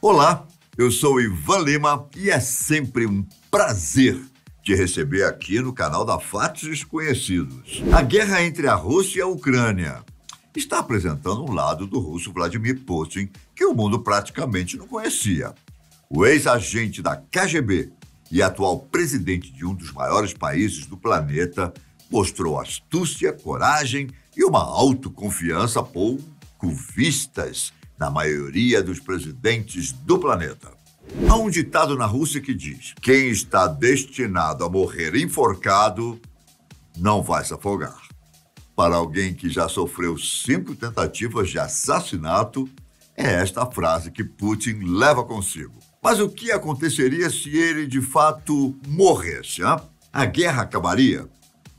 Olá, eu sou Ivan Lima e é sempre um prazer te receber aqui no canal da Fatos Desconhecidos. A guerra entre a Rússia e a Ucrânia está apresentando um lado do russo Vladimir Putin que o mundo praticamente não conhecia. O ex-agente da KGB e atual presidente de um dos maiores países do planeta mostrou astúcia, coragem e uma autoconfiança pouco vistas na maioria dos presidentes do planeta. Há um ditado na Rússia que diz: quem está destinado a morrer enforcado não vai se afogar. Para alguém que já sofreu 5 tentativas de assassinato, é esta a frase que Putin leva consigo. Mas o que aconteceria se ele de fato morresse? Hein? A guerra acabaria?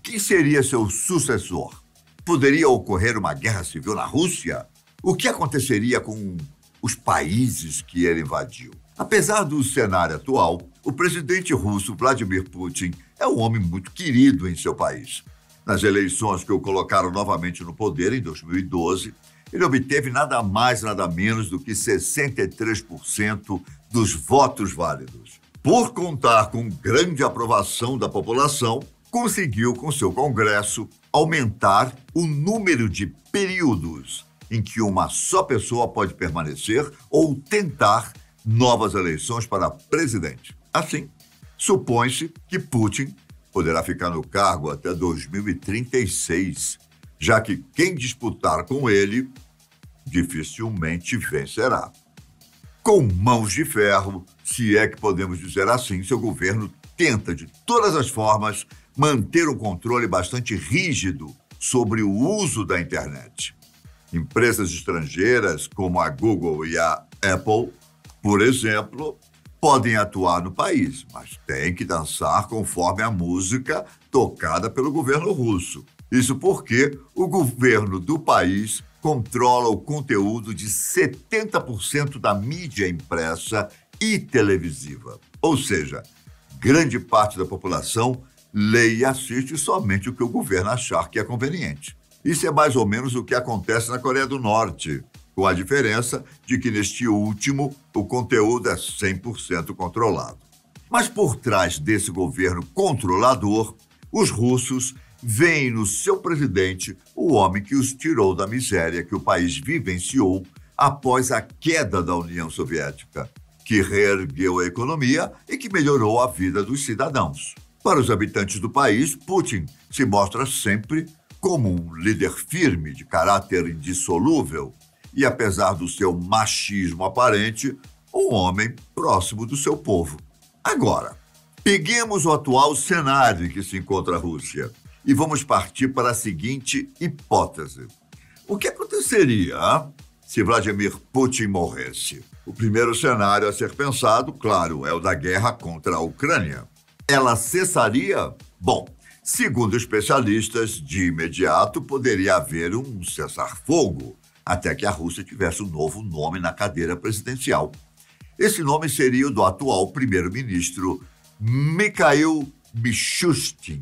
Quem seria seu sucessor? Poderia ocorrer uma guerra civil na Rússia? O que aconteceria com os países que ele invadiu? Apesar do cenário atual, o presidente russo Vladimir Putin é um homem muito querido em seu país. Nas eleições que o colocaram novamente no poder em 2012, ele obteve nada mais, nada menos do que 63% dos votos válidos. Por contar com grande aprovação da população, conseguiu, com seu Congresso, aumentar o número de períodos em que uma só pessoa pode permanecer ou tentar novas eleições para presidente. Assim, supõe-se que Putin poderá ficar no cargo até 2036, já que quem disputar com ele dificilmente vencerá. Com mãos de ferro, se é que podemos dizer assim, seu governo tenta de todas as formas manter um controle bastante rígido sobre o uso da internet. Empresas estrangeiras, como a Google e a Apple, por exemplo, podem atuar no país, mas têm que dançar conforme a música tocada pelo governo russo. Isso porque o governo do país controla o conteúdo de 70% da mídia impressa e televisiva. Ou seja, grande parte da população lê e assiste somente o que o governo achar que é conveniente. Isso é mais ou menos o que acontece na Coreia do Norte, com a diferença de que neste último o conteúdo é 100% controlado. Mas por trás desse governo controlador, os russos veem no seu presidente o homem que os tirou da miséria que o país vivenciou após a queda da União Soviética, que reergueu a economia e que melhorou a vida dos cidadãos. Para os habitantes do país, Putin se mostra sempre como um líder firme, de caráter indissolúvel e, apesar do seu machismo aparente, um homem próximo do seu povo. Agora, peguemos o atual cenário em que se encontra a Rússia e vamos partir para a seguinte hipótese. O que aconteceria se Vladimir Putin morresse? O primeiro cenário a ser pensado, claro, é o da guerra contra a Ucrânia. Ela cessaria? Bom, segundo especialistas, de imediato poderia haver um cessar-fogo, até que a Rússia tivesse um novo nome na cadeira presidencial. Esse nome seria o do atual primeiro-ministro Mikhail Mishustin,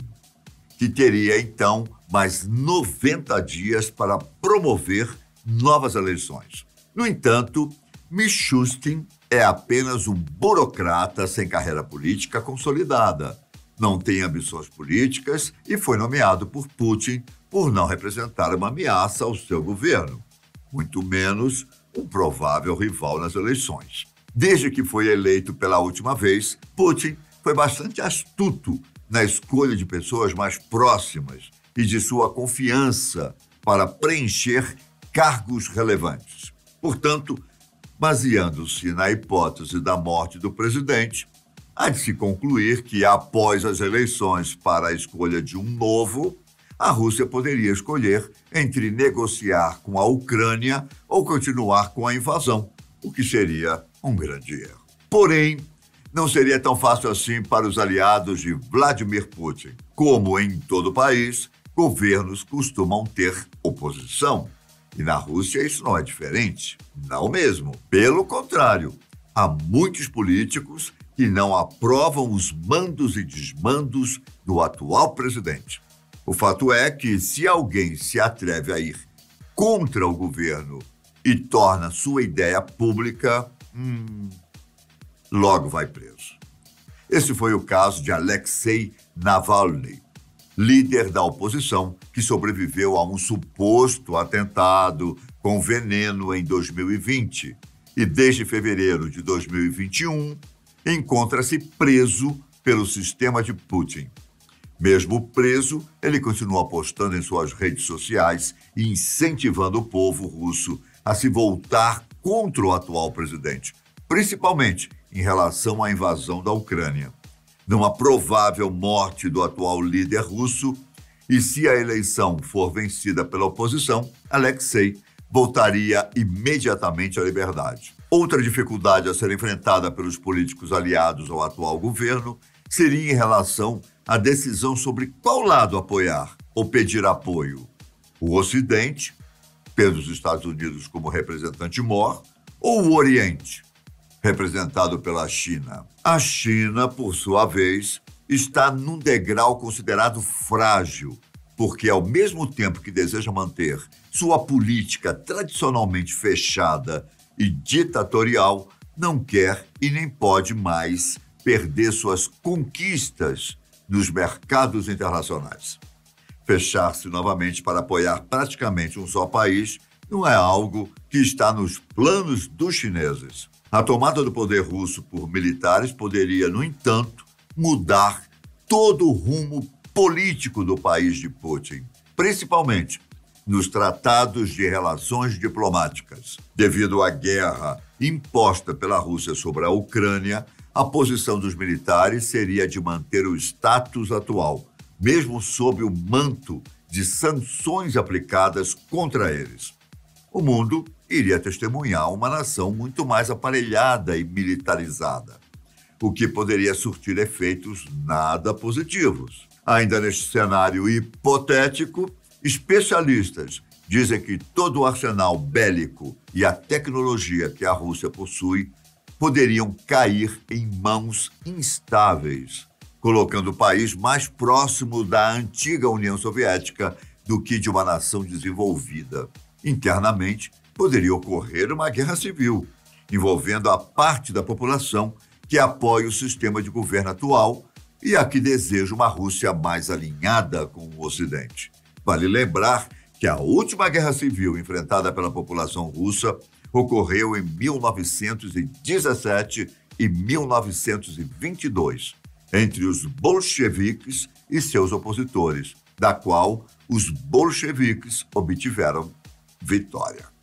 que teria, então, mais 90 dias para promover novas eleições. No entanto, Mishustin é apenas um burocrata sem carreira política consolidada. Não tem ambições políticas e foi nomeado por Putin por não representar uma ameaça ao seu governo, muito menos um provável rival nas eleições. Desde que foi eleito pela última vez, Putin foi bastante astuto na escolha de pessoas mais próximas e de sua confiança para preencher cargos relevantes. Portanto, baseando-se na hipótese da morte do presidente, há de se concluir que, após as eleições para a escolha de um novo, a Rússia poderia escolher entre negociar com a Ucrânia ou continuar com a invasão, o que seria um grande erro. Porém, não seria tão fácil assim para os aliados de Vladimir Putin. Como em todo o país, governos costumam ter oposição. E na Rússia isso não é diferente. Não mesmo. Pelo contrário, há muitos políticos que não aprovam os mandos e desmandos do atual presidente. O fato é que, se alguém se atreve a ir contra o governo e torna sua ideia pública, logo vai preso. Esse foi o caso de Alexei Navalny, líder da oposição que sobreviveu a um suposto atentado com veneno em 2020 e, desde fevereiro de 2021, encontra-se preso pelo sistema de Putin. Mesmo preso, ele continua postando em suas redes sociais e incentivando o povo russo a se voltar contra o atual presidente, principalmente em relação à invasão da Ucrânia. Numa provável morte do atual líder russo, e se a eleição for vencida pela oposição, Alexei voltaria imediatamente à liberdade. Outra dificuldade a ser enfrentada pelos políticos aliados ao atual governo seria em relação à decisão sobre qual lado apoiar ou pedir apoio. O Ocidente, tendo os Estados Unidos como representante mor, ou o Oriente, representado pela China. A China, por sua vez, está num degrau considerado frágil, porque ao mesmo tempo que deseja manter sua política tradicionalmente fechada e ditatorial, não quer e nem pode mais perder suas conquistas nos mercados internacionais. Fechar-se novamente para apoiar praticamente um só país não é algo que está nos planos dos chineses. A tomada do poder russo por militares poderia, no entanto, mudar todo o rumo político do país de Putin, principalmente nos tratados de relações diplomáticas. Devido à guerra imposta pela Rússia sobre a Ucrânia, a posição dos militares seria de manter o status atual, mesmo sob o manto de sanções aplicadas contra eles. O mundo iria testemunhar uma nação muito mais aparelhada e militarizada, o que poderia surtir efeitos nada positivos. Ainda neste cenário hipotético, especialistas dizem que todo o arsenal bélico e a tecnologia que a Rússia possui poderiam cair em mãos instáveis, colocando o país mais próximo da antiga União Soviética do que de uma nação desenvolvida. Internamente, poderia ocorrer uma guerra civil, envolvendo a parte da população que apoia o sistema de governo atual e a que deseja uma Rússia mais alinhada com o Ocidente. Vale lembrar que a última guerra civil enfrentada pela população russa ocorreu em 1917 e 1922, entre os bolcheviques e seus opositores, da qual os bolcheviques obtiveram vitória.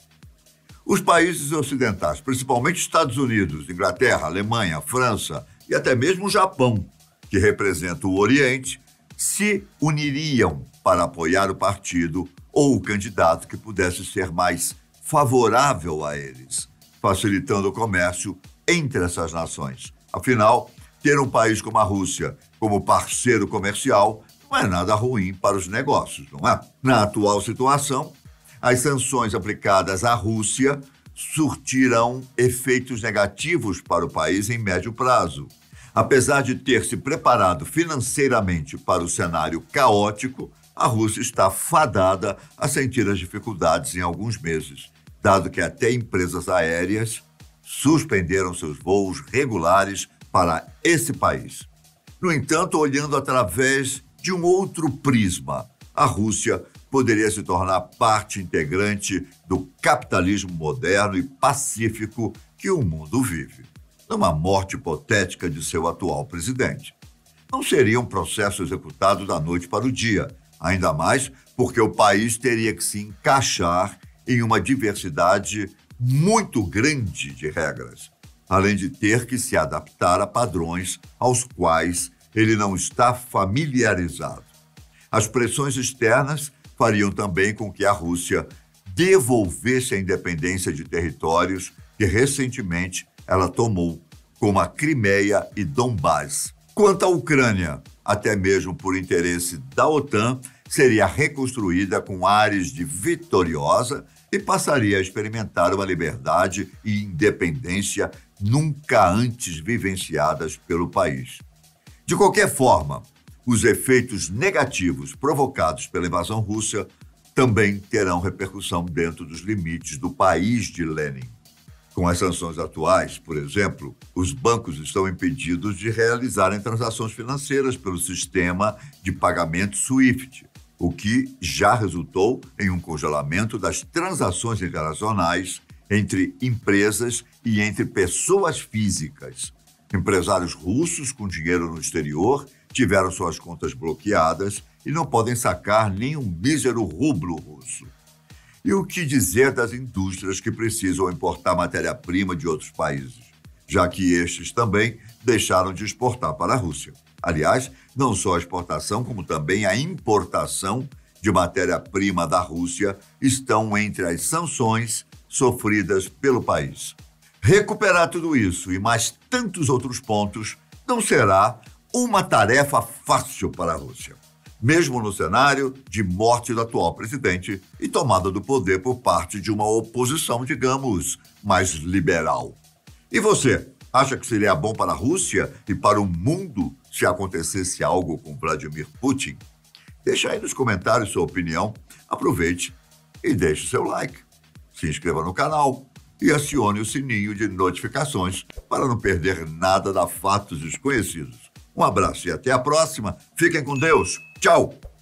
Os países ocidentais, principalmente Estados Unidos, Inglaterra, Alemanha, França e até mesmo o Japão, que representa o Oriente, se uniriam para apoiar o partido ou o candidato que pudesse ser mais favorável a eles, facilitando o comércio entre essas nações. Afinal, ter um país como a Rússia como parceiro comercial não é nada ruim para os negócios, não é? Na atual situação, as sanções aplicadas à Rússia surtirão efeitos negativos para o país em médio prazo. Apesar de ter se preparado financeiramente para o cenário caótico, a Rússia está fadada a sentir as dificuldades em alguns meses, dado que até empresas aéreas suspenderam seus voos regulares para esse país. No entanto, olhando através de um outro prisma, a Rússia poderia se tornar parte integrante do capitalismo moderno e pacífico que o mundo vive, numa morte hipotética de seu atual presidente. Não seria um processo executado da noite para o dia, ainda mais porque o país teria que se encaixar em uma diversidade muito grande de regras, além de ter que se adaptar a padrões aos quais ele não está familiarizado. As pressões externas fariam também com que a Rússia devolvesse a independência de territórios que recentemente ela tomou, como a Crimeia e Donbás. Quanto à Ucrânia, até mesmo por interesse da OTAN, seria reconstruída com ares de vitoriosa e passaria a experimentar uma liberdade e independência nunca antes vivenciadas pelo país. De qualquer forma, os efeitos negativos provocados pela invasão russa também terão repercussão dentro dos limites do país de Lenin. Com as sanções atuais, por exemplo, os bancos estão impedidos de realizarem transações financeiras pelo sistema de pagamento SWIFT, o que já resultou em um congelamento das transações internacionais entre empresas e entre pessoas físicas. Empresários russos com dinheiro no exterior tiveram suas contas bloqueadas e não podem sacar nem um mísero rublo russo. E o que dizer das indústrias que precisam importar matéria-prima de outros países, já que estes também deixaram de exportar para a Rússia? Aliás, não só a exportação, como também a importação de matéria-prima da Rússia estão entre as sanções sofridas pelo país. Recuperar tudo isso e mais tantos outros pontos não será uma tarefa fácil para a Rússia, mesmo no cenário de morte do atual presidente e tomada do poder por parte de uma oposição, digamos, mais liberal. E você, acha que seria bom para a Rússia e para o mundo se acontecesse algo com Vladimir Putin? Deixa aí nos comentários sua opinião, aproveite e deixe seu like. Se inscreva no canal e acione o sininho de notificações para não perder nada da Fatos Desconhecidos. Um abraço e até a próxima. Fiquem com Deus. Tchau!